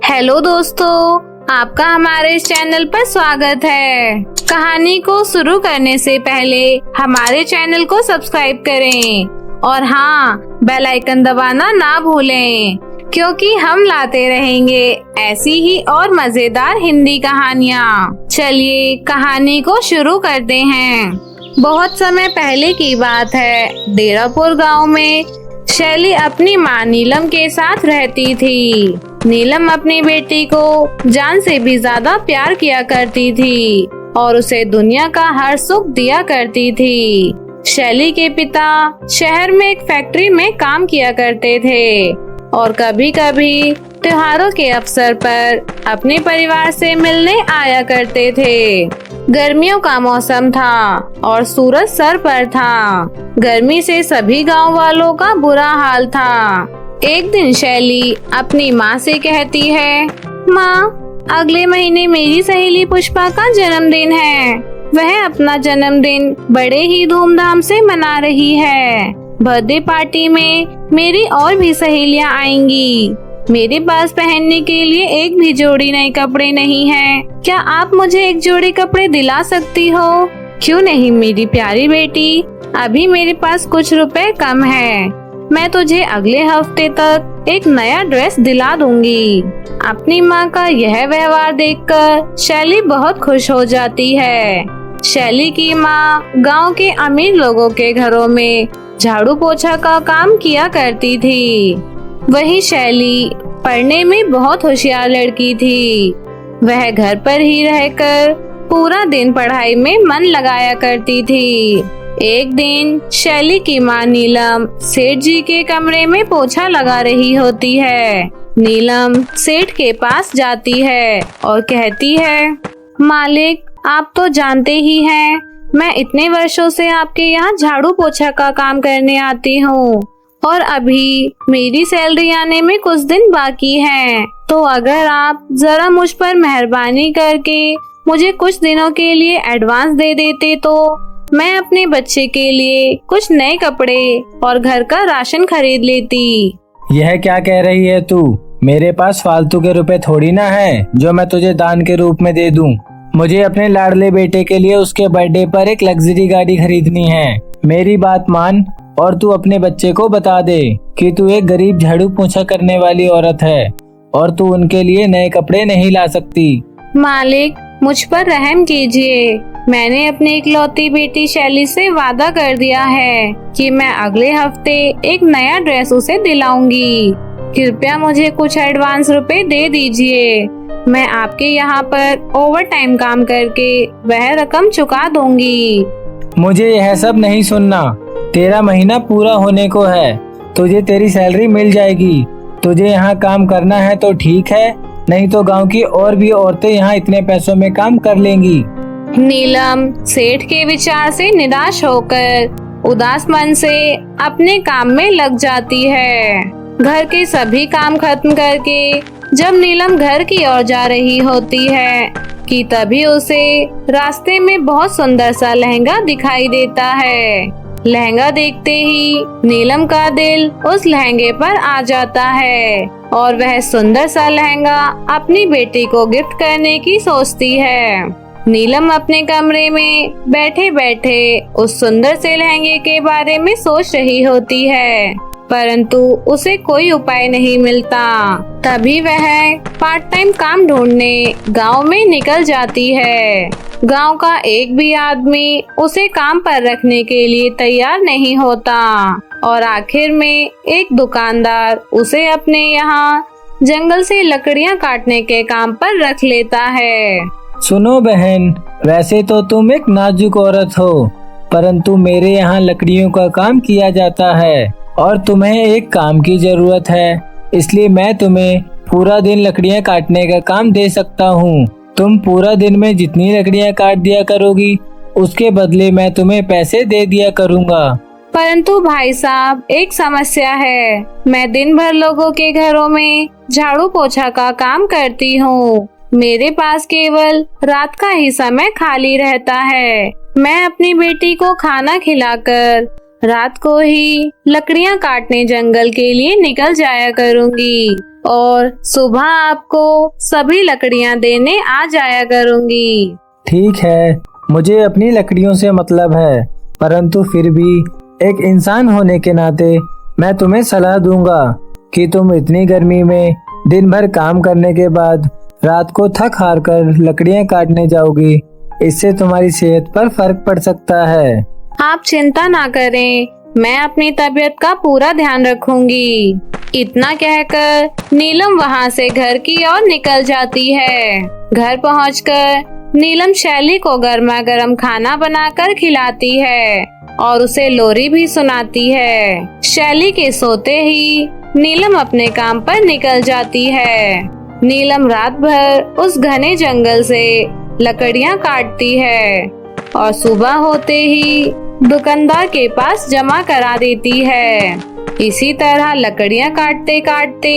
Hello दोस्तों, आपका हमारे इस चैनल पर स्वागत है। कहानी को शुरू करने से पहले हमारे चैनल को सब्सक्राइब करें और हाँ, बेल आइकन दबाना ना भूलें, क्योंकि हम लाते रहेंगे ऐसी ही और मजेदार हिंदी कहानियाँ। चलिए कहानी को शुरू करते हैं। बहुत समय पहले की बात है। डेरापुर गांव में शैली अपनी माँ नीलम के साथ रहती थी। नीलम अपनी बेटी को जान से भी ज्यादा प्यार किया करती थी और उसे दुनिया का हर सुख दिया करती थी। शैली के पिता शहर में एक फैक्ट्री में काम किया करते थे और कभी कभी त्योहारों के अवसर पर अपने परिवार से मिलने आया करते थे। गर्मियों का मौसम था और सूरज सर पर था। गर्मी से सभी गांव वालों का बुरा हाल था। एक दिन शैली अपनी माँ से कहती है, माँ, अगले महीने मेरी सहेली पुष्पा का जन्मदिन है। वह अपना जन्मदिन बड़े ही धूमधाम से मना रही है। बर्थडे पार्टी में मेरी और भी सहेलियाँ आएंगी। मेरे पास पहनने के लिए एक भी जोड़ी नए कपड़े नहीं है। क्या आप मुझे एक जोड़ी कपड़े दिला सकती हो? क्यों नहीं मेरी प्यारी बेटी, अभी मेरे पास कुछ रुपए कम है। मैं तुझे अगले हफ्ते तक एक नया ड्रेस दिला दूंगी। अपनी माँ का यह व्यवहार देखकर शैली बहुत खुश हो जाती है। शैली की माँ गांव के अमीर लोगों के घरों में झाड़ू पोछा का काम किया करती थी। वही शैली पढ़ने में बहुत होशियार लड़की थी। वह घर पर ही रहकर पूरा दिन पढ़ाई में मन लगाया करती थी। एक दिन शैली की माँ नीलम सेठ जी के कमरे में पोछा लगा रही होती है। नीलम सेठ के पास जाती है और कहती है, मालिक, आप तो जानते ही हैं, मैं इतने वर्षों से आपके यहाँ झाड़ू पोछा का काम करने आती हूँ और अभी मेरी सैलरी आने में कुछ दिन बाकी है। तो अगर आप जरा मुझ पर मेहरबानी करके मुझे कुछ दिनों के लिए एडवांस दे देते तो मैं अपने बच्चे के लिए कुछ नए कपड़े और घर का राशन खरीद लेती। यह क्या कह रही है तू? मेरे पास फालतू के रुपए थोड़ी ना है जो मैं तुझे दान के रूप में दे दूं। मुझे अपने लाडले बेटे के लिए उसके बर्थडे पर एक लग्जरी गाड़ी खरीदनी है। मेरी बात मान और तू अपने बच्चे को बता दे कि तू एक गरीब झाड़ू पोछा करने वाली औरत है और तू उनके लिए नए कपड़े नहीं ला सकती। मालिक, मुझ पर रहम कीजिए। मैंने अपनी इकलौती बेटी शैली से वादा कर दिया है कि मैं अगले हफ्ते एक नया ड्रेस उसे दिलाऊंगी। कृपया मुझे कुछ एडवांस रुपए दे दीजिए। मैं आपके यहाँ पर ओवर टाइम काम करके वह रकम चुका दूंगी। मुझे यह सब नहीं सुनना। तेरा महीना पूरा होने को है। तुझे तेरी सैलरी मिल जाएगी। तुझे यहाँ काम करना है तो ठीक है, नहीं तो गांव की और भी औरतें यहाँ इतने पैसों में काम कर लेंगी। नीलम सेठ के विचार से निराश होकर उदास मन से अपने काम में लग जाती है। घर के सभी काम खत्म करके जब नीलम घर की ओर जा रही होती है कि तभी उसे रास्ते में बहुत सुंदर सा लहंगा दिखाई देता है। लहंगा देखते ही नीलम का दिल उस लहंगे पर आ जाता है और वह सुंदर सा लहंगा अपनी बेटी को गिफ्ट करने की सोचती है। नीलम अपने कमरे में बैठे बैठे उस सुंदर से लहंगे के बारे में सोच रही होती है, परंतु उसे कोई उपाय नहीं मिलता। तभी वह पार्ट टाइम काम ढूंढने गांव में निकल जाती है। गांव का एक भी आदमी उसे काम पर रखने के लिए तैयार नहीं होता और आखिर में एक दुकानदार उसे अपने यहाँ जंगल से लकड़ियाँ काटने के काम पर रख लेता है। सुनो बहन, वैसे तो तुम एक नाजुक औरत हो, परंतु मेरे यहाँ लकड़ियों का काम किया जाता है और तुम्हें एक काम की जरूरत है, इसलिए मैं तुम्हें पूरा दिन लकड़ियाँ काटने का काम दे सकता हूँ। तुम पूरा दिन में जितनी लकड़ियाँ काट दिया करोगी उसके बदले मैं तुम्हें पैसे दे दिया करूँगा। परंतु भाई साहब, एक समस्या है। मैं दिन भर लोगों के घरों में झाड़ू पोछा का काम करती हूँ। मेरे पास केवल रात का ही समय खाली रहता है। मैं अपनी बेटी को खाना खिलाकर रात को ही लकड़ियाँ काटने जंगल के लिए निकल जाया करूँगी और सुबह आपको सभी लकड़ियाँ देने आ जाया करूँगी। ठीक है, मुझे अपनी लकड़ियों से मतलब है, परंतु फिर भी एक इंसान होने के नाते मैं तुम्हें सलाह दूंगा कि तुम इतनी गर्मी में दिन भर काम करने के बाद रात को थक हार कर लकड़ियाँ काटने जाओगी। इससे तुम्हारी सेहत पर फर्क पड़ सकता है। आप चिंता ना करें, मैं अपनी तबीयत का पूरा ध्यान रखूंगी। इतना कहकर नीलम वहाँ से घर की ओर निकल जाती है। घर पहुँचकर नीलम शैली को गर्मा गर्म खाना बनाकर खिलाती है और उसे लोरी भी सुनाती है। शैली के सोते ही नीलम अपने काम पर निकल जाती है। नीलम रात भर उस घने जंगल से लकड़ियाँ काटती है और सुबह होते ही दुकानदार के पास जमा करा देती है। इसी तरह लकड़ियाँ काटते काटते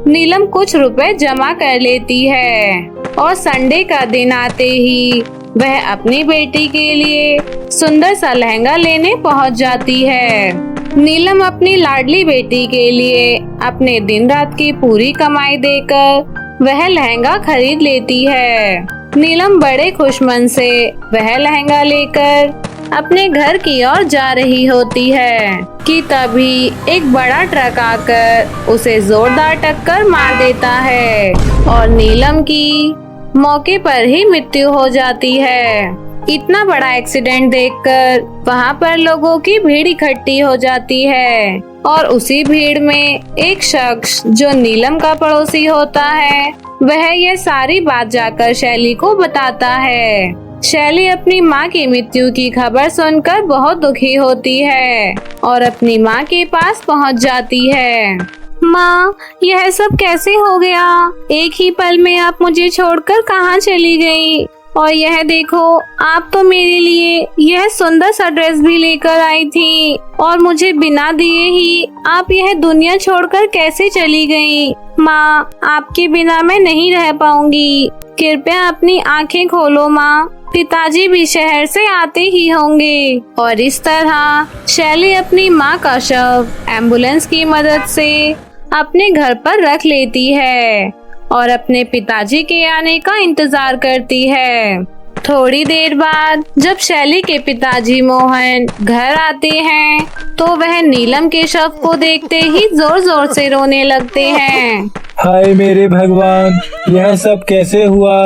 नीलम कुछ रुपए जमा कर लेती है और संडे का दिन आते ही वह अपनी बेटी के लिए सुंदर सा लहंगा लेने पहुंच जाती है। नीलम अपनी लाडली बेटी के लिए अपने दिन रात की पूरी कमाई देकर वह लहंगा खरीद लेती है। नीलम बड़े खुशमन से वह लहंगा लेकर अपने घर की ओर जा रही होती है कि तभी एक बड़ा ट्रक आकर उसे जोरदार टक्कर मार देता है और नीलम की मौके पर ही मृत्यु हो जाती है। इतना बड़ा एक्सीडेंट देखकर वहाँ पर लोगों की भीड़ इकट्ठी हो जाती है और उसी भीड़ में एक शख्स जो नीलम का पड़ोसी होता है वह यह सारी बात जाकर शैली को बताता है। शैली अपनी माँ की मृत्यु की खबर सुनकर बहुत दुखी होती है और अपनी माँ के पास पहुँच जाती है। माँ, यह सब कैसे हो गया? एक ही पल में आप मुझे छोड़कर कहाँ चली गई? और यह देखो, आप तो मेरे लिए यह सुंदर सा ड्रेस भी लेकर आई थी और मुझे बिना दिए ही आप यह दुनिया छोड़कर कैसे चली गई? माँ, आपके बिना मैं नहीं रह पाऊंगी। कृपया अपनी आंखें खोलो माँ, पिताजी भी शहर से आते ही होंगे। और इस तरह शैली अपनी माँ का शव एम्बुलेंस की मदद से अपने घर पर रख लेती है और अपने पिताजी के आने का इंतजार करती है। थोड़ी देर बाद जब शैली के पिताजी मोहन घर आते हैं तो वह नीलम के शव को देखते ही जोर जोर से रोने लगते हैं। हाय मेरे भगवान, यह सब कैसे हुआ?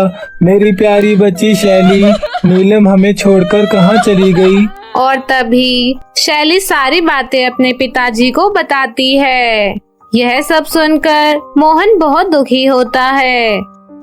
मेरी प्यारी बच्ची शैली, नीलम हमें छोड़कर कहाँ चली गई? और तभी शैली सारी बातें अपने पिताजी को बताती है। यह सब सुनकर मोहन बहुत दुखी होता है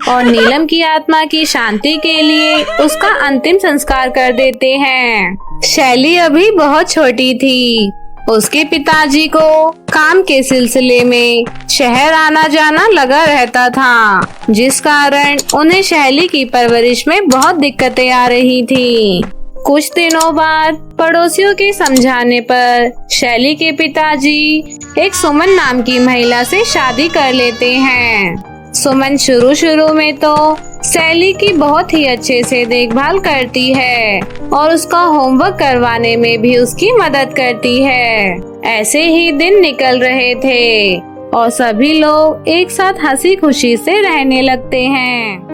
और नीलम की आत्मा की शांति के लिए उसका अंतिम संस्कार कर देते हैं। शैली अभी बहुत छोटी थी। उसके पिताजी को काम के सिलसिले में शहर आना जाना लगा रहता था, जिस कारण उन्हें शैली की परवरिश में बहुत दिक्कतें आ रही थी। कुछ दिनों बाद पड़ोसियों के समझाने पर शैली के पिताजी एक सुमन नाम की महिला से शादी कर लेते हैं। सुमन शुरू में तो शैली की बहुत ही अच्छे से देखभाल करती है और उसका होमवर्क करवाने में भी उसकी मदद करती है। ऐसे ही दिन निकल रहे थे और सभी लोग एक साथ हंसी खुशी से रहने लगते हैं।